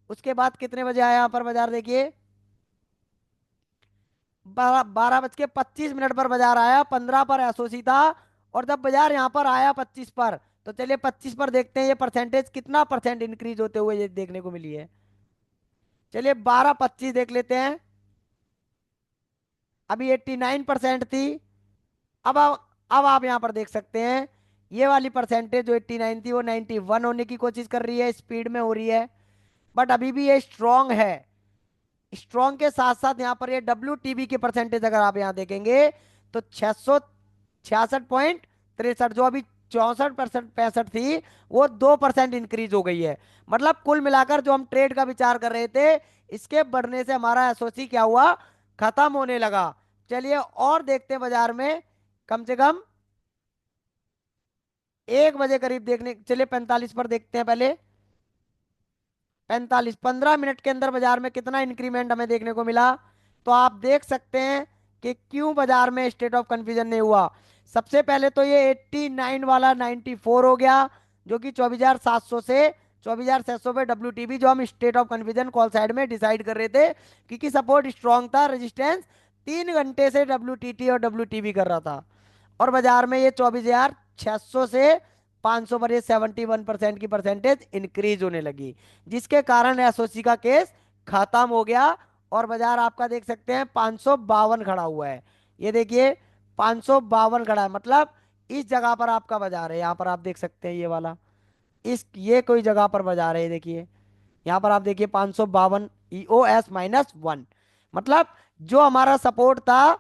उसके बाद कितने बजे आया यहाँ पर बाजार देखिए, 12:25 पर बाजार आया, 15 पर एसओसी था। और जब बाजार यहाँ पर आया 25 पर, तो चलिए 25 पर देखते हैं ये परसेंटेज कितना परसेंट इंक्रीज होते हुए ये देखने को मिली है। चलिए 12:25 देख लेते हैं। अभी 89% थी। अब आप यहाँ पर देख सकते हैं ये वाली परसेंटेज जो 89 थी वो 91 होने की कोशिश कर रही है, स्पीड में हो रही है। बट अभी भी ये स्ट्रांग है। स्ट्रॉन्ग के साथ साथ यहाँ पर ये डब्ल्यू टीबी की परसेंटेज अगर आप यहाँ देखेंगे तो 666.63, जो अभी 64% 65 थी, वो 2% इंक्रीज हो गई है। मतलब कुल मिलाकर जो हम ट्रेड का विचार कर रहे थे, इसके बढ़ने से हमारा एसओसी क्या हुआ, खत्म होने लगा। चलिए और देखते हैं बाजार में कम से कम 1 बजे करीब देखने, चलिए 45 पर देखते हैं पहले। 15 मिनट के अंदर बाजार में कितना इंक्रीमेंट हमें देखने को मिला। तो आप देख सकते हैं कि क्यों बाजार में स्टेट ऑफ कंफ्यूजन नहीं हुआ। सबसे पहले तो ये 89 वाला 94 हो गया, जो कि 24,700 से 24,600 पे डब्ल्यूटीबी जो हम state of confusion call side में डिसाइड कर रहे थे, क्योंकि सपोर्ट स्ट्रांग था, रेजिस्टेंस 3 घंटे से डब्ल्यूटीटी और डब्ल्यूटीबी कर रहा था। और बाजार में ये 24,600 से 500 पर ये 71% की परसेंटेज इंक्रीज होने लगी, जिसके कारण एसओसी का केस खत्म हो गया। और बाजार आपका देख सकते हैं 552 खड़ा हुआ है, ये देखिए 552 खड़ा है। मतलब इस जगह पर आपका बाजार है, यहाँ पर आप देख सकते हैं ये वाला इस ये कोई जगह पर बाजार है, ये देखिए यहाँ पर आप देखिए 552 EOS-1, मतलब जो हमारा सपोर्ट था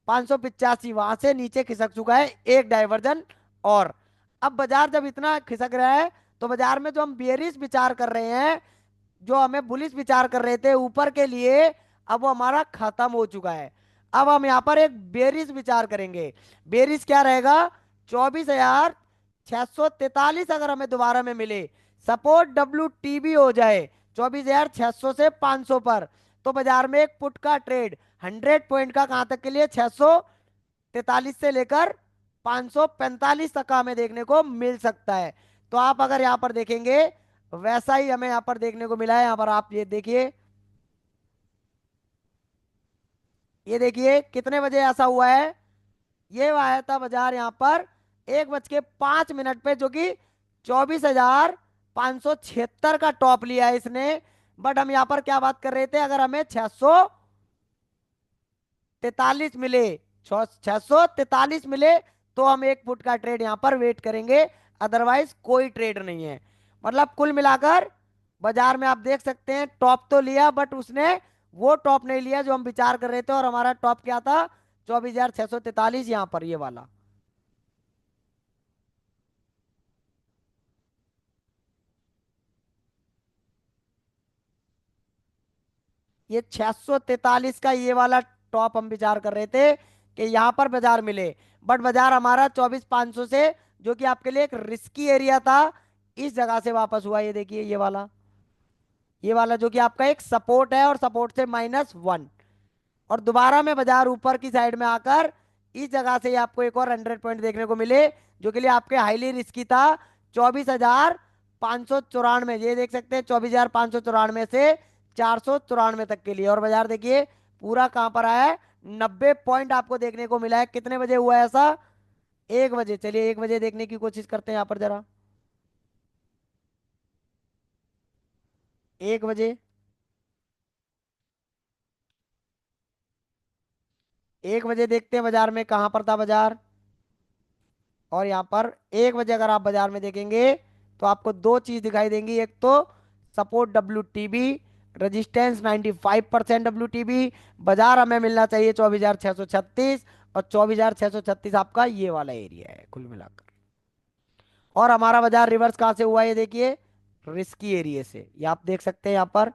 585 वहां से नीचे खिसक चुका है एक डाइवर्जन। और अब बाजार जब इतना खिसक रहा है तो बाजार में जो हम बेयरिश विचार कर रहे हैं, जो हमें बुलिश विचार कर रहे थे ऊपर के लिए, अब वो हमारा खत्म हो चुका है। अब हम यहाँ पर एक बेरिश विचार करेंगे। बेरिश क्या रहेगा? 24,643 अगर हमें दोबारा में मिले, सपोर्ट WTB हो जाए 24,600 से 500 पर, तो बाजार में एक पुट का ट्रेड 100 पॉइंट का कहां तक के लिए, 643 से लेकर 545 तक का हमें देखने को मिल सकता है। तो आप अगर यहाँ पर देखेंगे वैसा ही हमें यहाँ पर देखने को मिला है। यहाँ पर आप ये देखिए, ये देखिए कितने बजे ऐसा हुआ है। ये आया था बाजार यहाँ पर 1:05 पे, जो कि 24,576 का टॉप लिया है इसने। बट हम यहाँ पर क्या बात कर रहे थे, अगर हमें 643 मिले, 643 मिले, तो हम एक फुट का ट्रेड यहाँ पर वेट करेंगे, अदरवाइज कोई ट्रेड नहीं है। मतलब कुल मिलाकर बाजार में आप देख सकते हैं टॉप तो लिया, बट उसने वो टॉप नहीं लिया जो हम विचार कर रहे थे। और हमारा टॉप क्या था? 24,643, यहाँ पर ये वाला। ये 643 का ये वाला टॉप हम विचार कर रहे थे कि यहाँ पर बाजार मिले, बट बाजार हमारा 24,500 से, जो कि आपके लिए एक रिस्की एरिया था, इस जगह से वापस हुआ। ये देखिए ये वाला जो कि आपका एक सपोर्ट है, और सपोर्ट से -1, और दोबारा में बाजार ऊपर की साइड में आकर इस जगह से आपको एक और 100 पॉइंट देखने को मिले, जो कि लिए आपके हाईली रिस्की था। 24,594, ये देख सकते हैं 24,594 से 494 तक के लिए। और बाजार देखिए पूरा कहां पर आया है, 90 पॉइंट आपको देखने को मिला है। कितने बजे हुआ है ऐसा? 1 बजे। चलिए 1 बजे देखने की कोशिश करते हैं यहाँ पर जरा। 1 बजे, 1 बजे देखते हैं बाजार में कहां पर था बाजार। और यहाँ पर 1 बजे अगर आप बाजार में देखेंगे तो आपको दो चीज दिखाई देंगी। एक तो सपोर्ट WTB, रेजिस्टेंस 95% WTB, बाजार हमें मिलना चाहिए 24,636, और 24,636 आपका ये वाला एरिया है कुल मिलाकर। और हमारा बाजार रिवर्स कहाँ से हुआ, ये देखिए रिस्की एरिया से। ये आप देख सकते हैं यहाँ पर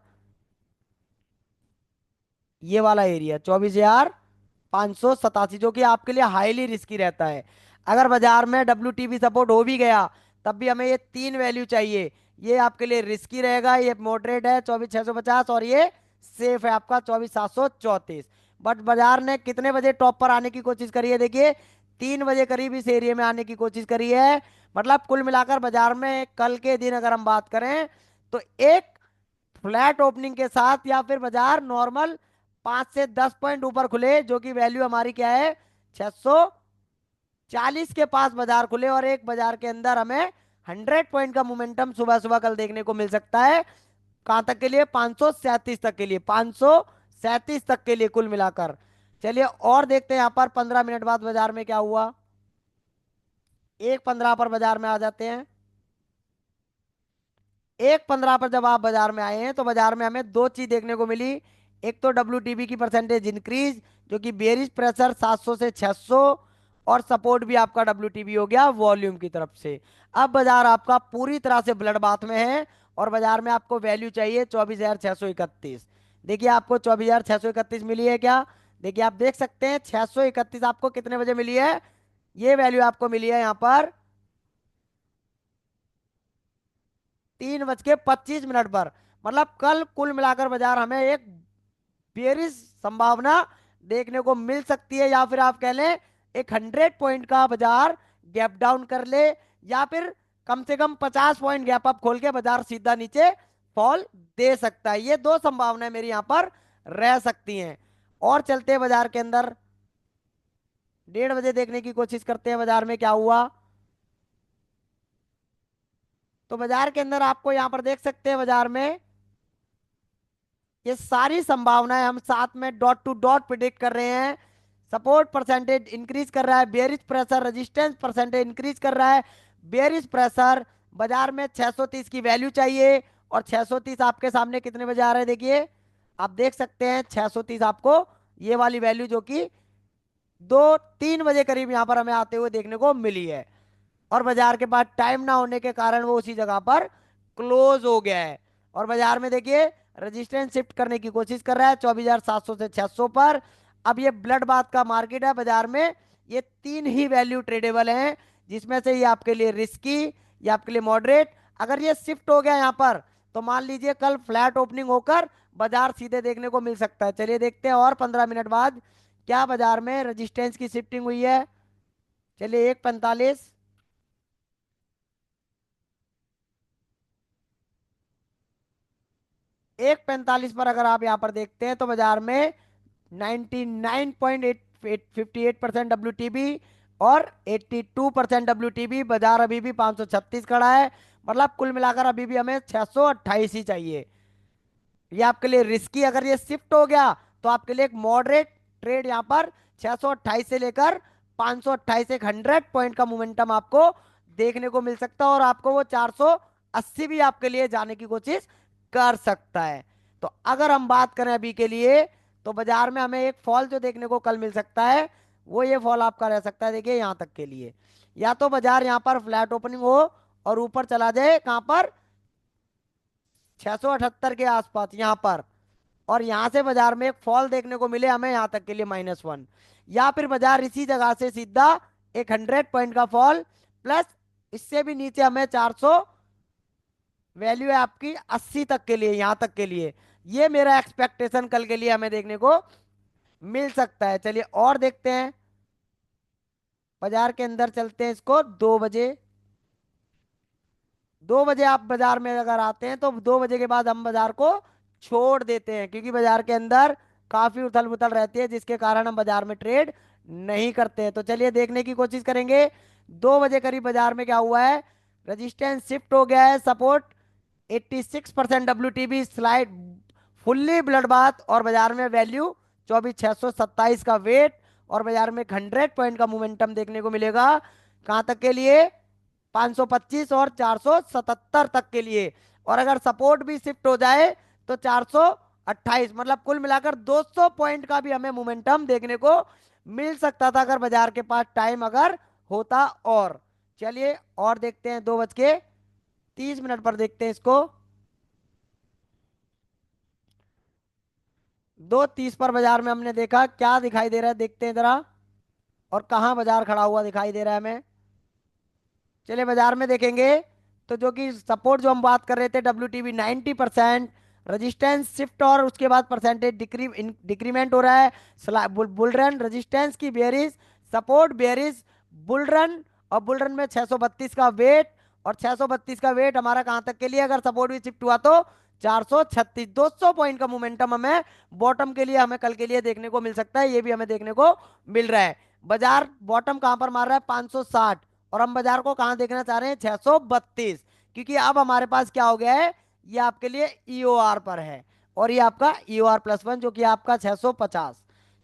ये वाला एरिया 24,587, जो कि आपके लिए हाईली रिस्की रहता है। अगर बाजार में WTB सपोर्ट हो भी गया, तब भी हमें ये तीन वैल्यू चाहिए। ये आपके लिए रिस्की रहेगा, ये मॉडरेट है 24,650, और ये सेफ है आपका 24,734। बट बाजार ने कितने बजे टॉप पर आने की कोशिश करी है? देखिए 3 बजे करीब इस एरिया में आने की कोशिश करी है। मतलब कुल मिलाकर बाजार में कल के दिन अगर हम बात करें, तो एक फ्लैट ओपनिंग के साथ, या फिर बाजार नॉर्मल 5 से 10 पॉइंट ऊपर खुले, जो कि वैल्यू हमारी क्या है, 640 के पास बाजार खुले, और एक बाजार के अंदर हमें 100 पॉइंट का मोमेंटम सुबह सुबह कल देखने को मिल सकता है। कहां तक के लिए? 537 तक के लिए, 537 तक के लिए कुल मिलाकर। चलिए और देखते हैं यहाँ पर 15 मिनट बाद बाजार में क्या हुआ। 1:15 पर बाजार में आ जाते हैं। 1:15 पर जब आप बाजार में आए हैं तो बाजार में हमें दो चीज देखने को मिली। एक तो WTB की परसेंटेज इंक्रीज, जो कि बेरिश प्रेशर 700 से 600, और सपोर्ट भी आपका WTB हो गया वॉल्यूम की तरफ से। अब बाजार आपका पूरी तरह से ब्लड बाथ में है, और बाजार में आपको वैल्यू चाहिए 24,631। देखिए आपको 24,631 मिली है क्या? देखिए आप देख सकते हैं 631 आपको कितने बजे मिली है? ये वैल्यू आपको मिली है यहाँ पर 3:25 पर। मतलब कल कुल मिलाकर बाजार हमें एक बेरिश संभावना देखने को मिल सकती है, या फिर आप कह लें एक 100 पॉइंट का बाजार गैप डाउन कर ले, या फिर कम से कम 50 पॉइंट गैप अप खोल के बाजार सीधा नीचे फॉल दे सकता है। ये दो संभावनाएं मेरी यहाँ पर रह सकती हैं। और चलते हैं बाजार के अंदर, 1:30 बजे देखने की कोशिश करते हैं बाजार में क्या हुआ। तो बाजार के अंदर आपको यहाँ पर देख सकते हैं बाजार में ये सारी संभावनाएं हम साथ में डॉट टू डॉट प्रिडिक्ट कर रहे हैं। सपोर्ट परसेंटेज इंक्रीज कर रहा है, bearish pressure resistance percentage increase कर रहा है, बेयरिश प्रेशर बाजार में 630 की वैल्यू चाहिए, और 630 आपके सामने कितने बजे आ रहे हैं देखिए, आप देख सकते हैं 630 आपको ये वाली वैल्यू जो कि 2-3 बजे करीब यहाँ पर हमें आते हुए देखने को मिली है। और बाजार के पास टाइम ना होने के कारण वो उसी जगह पर क्लोज हो गया है। और बाजार में देखिए रेजिस्टेंस शिफ्ट करने की कोशिश कर रहा है 24,700 से 600 पर। अब ये ब्लड बाथ का मार्केट है, बाजार में ये तीन ही वैल्यू ट्रेडेबल हैं, जिसमें से ये आपके लिए रिस्की, ये आपके लिए मॉडरेट। अगर ये शिफ्ट हो गया यहाँ पर, तो मान लीजिए कल फ्लैट ओपनिंग होकर बाजार सीधे देखने को मिल सकता है। चलिए देखते हैं और 15 मिनट बाद क्या बाजार में रेजिस्टेंस की शिफ्टिंग हुई है। चलिए 1:45, 1:45 पर अगर आप यहाँ पर देखते हैं तो बाजार में 99.858% WTB और 82% WTB, बाजार अभी भी 536 खड़ा है। मतलब कुल मिलाकर अभी भी हमें 628 ही चाहिए। ये आपके लिए रिस्की, अगर ये शिफ्ट हो गया तो आपके लिए एक मॉडरेट ट्रेड यहाँ पर 628 से लेकर 528, एक 100 पॉइंट का मोमेंटम आपको देखने को मिल सकता है, और आपको वो 480 भी आपके लिए जाने की कोशिश कर सकता है। तो अगर हम बात करें अभी के लिए, तो बाजार में हमें एक फॉल जो देखने को कल मिल सकता है, वो ये फॉल आपका रह सकता है देखिए यहाँ तक के लिए। या तो बाजार यहाँ पर फ्लैट ओपनिंग हो और ऊपर चला जाए कहाँ पर 678 के आसपास यहाँ पर, और यहां से बाजार में एक फॉल देखने को मिले हमें यहाँ तक के लिए -1, या फिर बाजार इसी जगह से सीधा एक 100 पॉइंट का फॉल प्लस इससे भी नीचे हमें 400 वैल्यू है आपकी 80 तक के लिए, यहां तक के लिए ये मेरा एक्सपेक्टेशन कल के लिए हमें देखने को मिल सकता है। चलिए और देखते हैं, बाजार के अंदर चलते हैं इसको 2 बजे। 2 बजे आप बाजार में अगर आते हैं तो 2 बजे के बाद हम बाजार को छोड़ देते हैं, क्योंकि बाजार के अंदर काफी उथल पुथल रहती है, जिसके कारण हम बाजार में ट्रेड नहीं करते हैं। तो चलिए देखने की कोशिश करेंगे 2 बजे करीब बाजार में क्या हुआ है। रेजिस्टेंस शिफ्ट हो गया है, support 86% WTB slide fully blood bath, और बाजार में वैल्यू 24,627 का वेट, और बाजार में 100 पॉइंट का मोमेंटम देखने को मिलेगा कहां तक के लिए, 525 और 477 तक के लिए। और अगर सपोर्ट भी शिफ्ट हो जाए तो 428, मतलब कुल मिलाकर 200 पॉइंट का भी हमें मोमेंटम देखने को मिल सकता था अगर बाजार के पास टाइम अगर होता। और चलिए और देखते हैं 2:30 पर देखते हैं इसको। 2:30 पर बाजार में हमने देखा क्या दिखाई दे रहा है, देखते हैं जरा, और कहाँ बाजार खड़ा हुआ दिखाई दे रहा है हमें। चलिए बाजार में देखेंगे तो जो कि सपोर्ट जो हम बात कर रहे थे WTB 90%, रेजिस्टेंस शिफ्ट और उसके बाद परसेंटेज डिक्रीमेंट हो रहा है। बुल रन रेजिस्टेंस की bearish, support bearish, bull run, और बुल रन में 632 का वेट, और 632 का वेट हमारा कहां तक के लिए, अगर सपोर्ट भी शिफ्ट हुआ तो 436, 200 पॉइंट का मोमेंटम हमें बॉटम के लिए हमें कल के लिए देखने को मिल सकता है, ये भी हमें देखने को मिल रहा है। बाजार बॉटम कहां पर मार रहा है 560, और हम बाजार को कहां देखना चाह रहे हैं 632, क्योंकि अब हमारे पास क्या हो गया है, ये आपके लिए ईओआर पर है, और ये आपका EOR+1 जो कि आपका 650,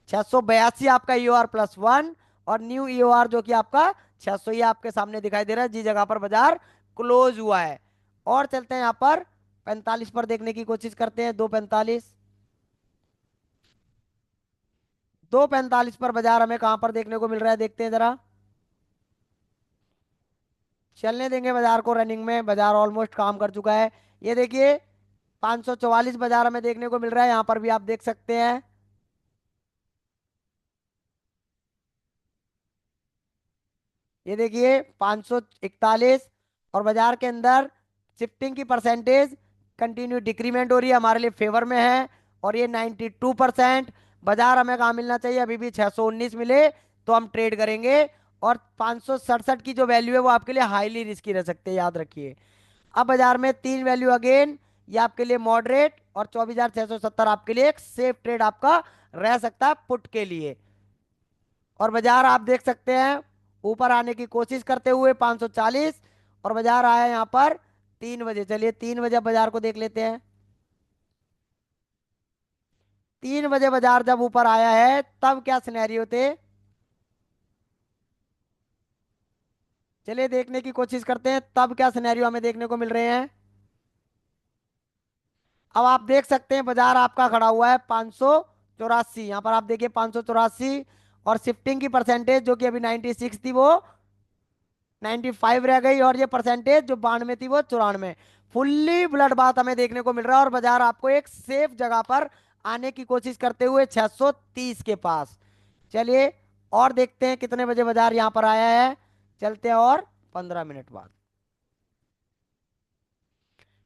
682 आपका EOR+1, और न्यू EOR जो कि आपका 600, ये आपके सामने दिखाई दे रहा है जिस जगह पर बाजार क्लोज हुआ है। और चलते हैं यहाँ पर 45 पर देखने की कोशिश करते हैं, 2:45, 2:45 पर बाजार हमें कहां पर देखने को मिल रहा है, देखते हैं जरा। चलने देंगे बाजार को रनिंग में, बाजार ऑलमोस्ट काम कर चुका है। ये देखिए 544 बाजार हमें देखने को मिल रहा है, यहां पर भी आप देख सकते हैं। ये देखिए 541, और बाजार के अंदर शिफ्टिंग की परसेंटेज कंटिन्यू डिक्रीमेंट हो रही है, हमारे लिए फेवर में है, और ये 92%। बाजार हमें कहाँ मिलना चाहिए, अभी भी 619 मिले तो हम ट्रेड करेंगे। और 567 की जो वैल्यू है वो आपके लिए हाईली रिस्की रह सकते हैं, याद रखिए। अब बाजार में तीन वैल्यू अगेन, ये आपके लिए मॉडरेट, और 24,670 आपके लिए एक सेफ ट्रेड आपका रह सकता है पुट के लिए। और बाजार आप देख सकते हैं ऊपर आने की कोशिश करते हुए 540, और बाजार आया यहाँ पर 3 बजे। चलिए 3 बजे बाजार को देख लेते हैं। 3 बजे बाजार जब ऊपर आया है तब क्या सिनेरियो थे, चलिए देखने की कोशिश करते हैं तब क्या सिनेरियो हमें देखने को मिल रहे हैं। अब आप देख सकते हैं बाजार आपका खड़ा हुआ है 584, यहाँ पर आप देखिए 584, और शिफ्टिंग की परसेंटेज जो कि अभी 96 थी वो 95 रह गई, और ये परसेंटेज जो 92 थी वो 94। फुल्ली ब्लड बात हमें देखने को मिल रहा है, और बाजार आपको एक सेफ जगह पर आने की कोशिश करते हुए 630 के पास। चलिए और देखते हैं कितने बजे बाजार यहाँ पर आया है। चलते हैं और 15 मिनट बाद।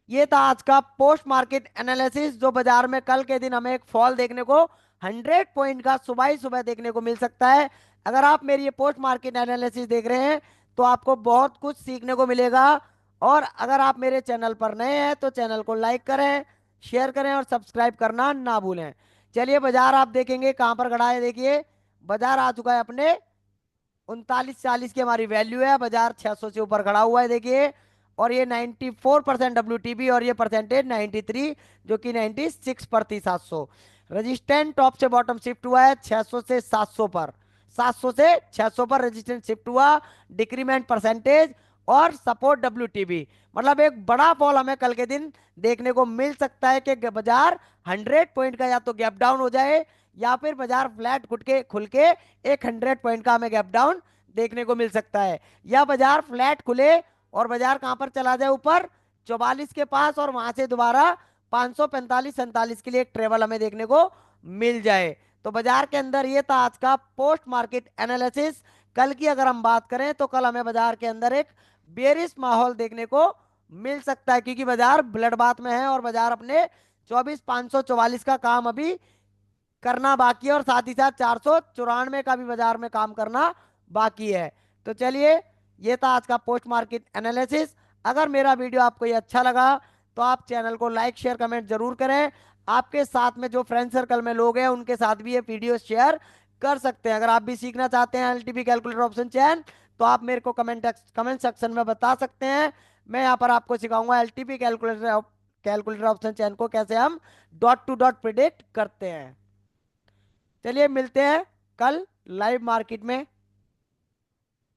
ये था आज का पोस्ट मार्केट एनालिसिस, जो बाजार में कल के दिन हमें एक फॉल देखने को 100 पॉइंट का सुबह ही सुबह देखने को मिल सकता है। अगर आप मेरी ये पोस्ट मार्केट एनालिसिस देख रहे हैं तो आपको बहुत कुछ सीखने को मिलेगा। और अगर आप मेरे चैनल पर नए हैं तो चैनल को लाइक करें, शेयर करें और सब्सक्राइब करना ना भूलें। चलिए बाजार आप देखेंगे कहां पर खड़ा है। देखिए बाजार आ चुका है अपने 3940 की हमारी वैल्यू है, बाजार 600 से ऊपर खड़ा हुआ है देखिए। और ये 94% WTB, और ये परसेंटेज 93, जो कि 96 पर थी 700। रजिस्टेंट टॉप से बॉटम शिफ्ट हुआ है 600 से 700 पर, 700 से 600 पर रजिस्टेंट शिफ्ट हुआ। डिक्रीमेंट परसेंटेज और सपोर्ट WTB, मतलब एक बड़ा फॉल हमें कल के दिन देखने को मिल सकता है कि बाजार 100 पॉइंट का या तो गैप डाउन हो जाए, या फिर बाजार फ्लैट खुल के एक 100 पॉइंट का हमें गैप डाउन देखने को मिल सकता है। या बाजार फ्लैट खुले और बाजार कहां पर चला जाए, ऊपर 44 के पास, और वहां से दोबारा 545 47 के लिए एक ट्रेवल हमें देखने को मिल जाए। तो बाजार के अंदर ये था आज का पोस्ट मार्केट एनालिसिस। कल की अगर हम बात करें तो कल हमें बाजार के अंदर एक बेरिश माहौल देखने को मिल सकता है, क्योंकि बाजार ब्लड बात में है और बाजार अपने 24,544 का काम अभी करना बाकी है, और साथ ही साथ 494 का भी बाजार में काम करना बाकी है। तो चलिए ये था आज का पोस्ट मार्केट एनालिसिस। अगर मेरा वीडियो आपको ये अच्छा लगा तो आप चैनल को लाइक शेयर कमेंट जरूर करें। आपके साथ में जो फ्रेंड सर्कल में लोग हैं उनके साथ भी ये वीडियो शेयर कर सकते हैं। अगर आप भी सीखना चाहते हैं एलटीपी कैलकुलेटर ऑप्शन चैन, तो आप मेरे को कमेंट सेक्शन में बता सकते हैं। मैं यहाँ पर आपको सिखाऊंगा एलटीपी कैलकुलेटर ऑप्शन चैन को कैसे हम डॉट टू डॉट प्रिडिक्ट करते हैं। चलिए मिलते हैं कल लाइव मार्केट में।